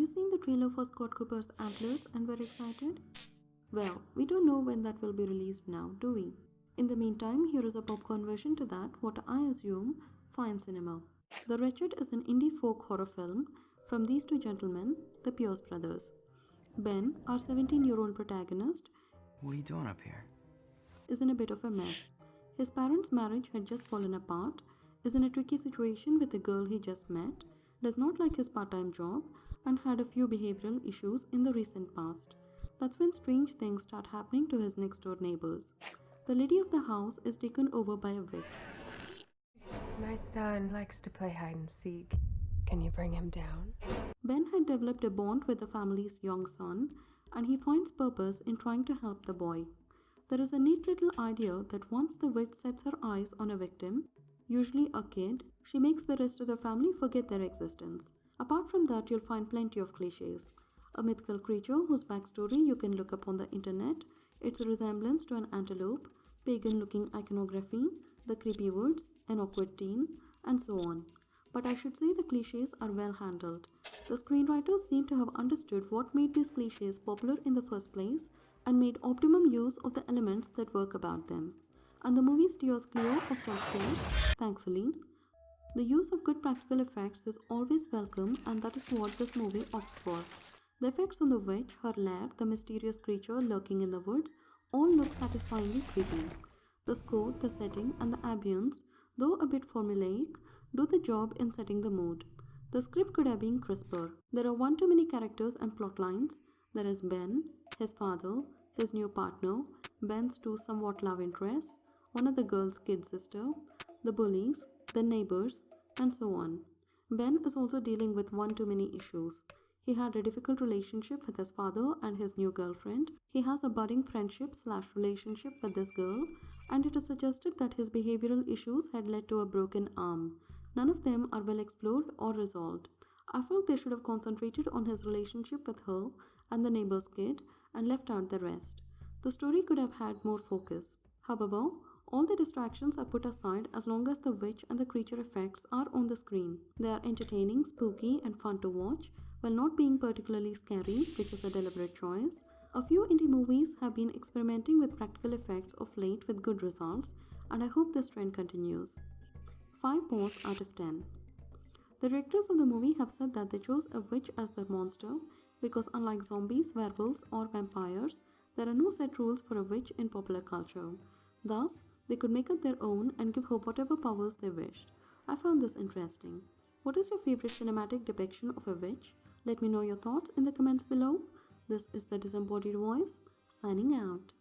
you seen the trailer for Scott Cooper's Antlers and were excited? Well, we don't know when that will be released now, do we? In the meantime, here is a popcorn version to that, what I assume, fine cinema. The Wretched is an indie folk horror film from these two gentlemen, the Pierce brothers. Ben, our 17-year-old protagonist, What are you doing up here? is in a bit of a mess. His parents' marriage had just fallen apart, is in a tricky situation with the girl he just met, does not like his part-time job, and had a few behavioral issues in the recent past. That's when strange things start happening to his next-door neighbors. The lady of the house is taken over by a witch. My son likes to play hide and seek. Can you bring him down? Ben had developed a bond with the family's young son, and he finds purpose in trying to help the boy. There is a neat little idea that once the witch sets her eyes on a victim, usually a kid, she makes the rest of the family forget their existence. Apart from that, you'll find plenty of cliches. A mythical creature whose backstory you can look up on the internet, its resemblance to an antelope, pagan-looking iconography, the creepy woods, an awkward teen, and so on. But I should say the cliches are well handled. The screenwriters seem to have understood what made these cliches popular in the first place and made optimum use of the elements that work about them. And the movie steers clear of jump scares, thankfully. The use of good practical effects is always welcome, and that is what this movie opts for. The effects on the witch, her lair, the mysterious creature lurking in the woods, all look satisfyingly creepy. The score, the setting, and the ambience, though a bit formulaic, do the job in setting the mood. The script could have been crisper. There are one too many characters and plot lines. There is Ben, his father, his new partner, Ben's two somewhat love interests, one of the girl's kid sister, the bullies, the neighbors, and so on. Ben is also dealing with one too many issues. He had a difficult relationship with his father and his new girlfriend. He has a budding friendship/relationship with this girl, and it is suggested that his behavioral issues had led to a broken arm. None of them are well explored or resolved. I felt they should have concentrated on his relationship with her and the neighbor's kid and left out the rest. The story could have had more focus. However, all the distractions are put aside as long as the witch and the creature effects are on the screen. They are entertaining, spooky, and fun to watch, while not being particularly scary, which is a deliberate choice. A few indie movies have been experimenting with practical effects of late with good results, and I hope this trend continues. 5 paws out of 10. The directors of the movie have said that they chose a witch as their monster because, unlike zombies, werewolves, or vampires, there are no set rules for a witch in popular culture. Thus, they could make up their own and give her whatever powers they wished. I found this interesting. What is your favorite cinematic depiction of a witch? Let me know your thoughts in the comments below. This is the Disembodied Voice, signing out.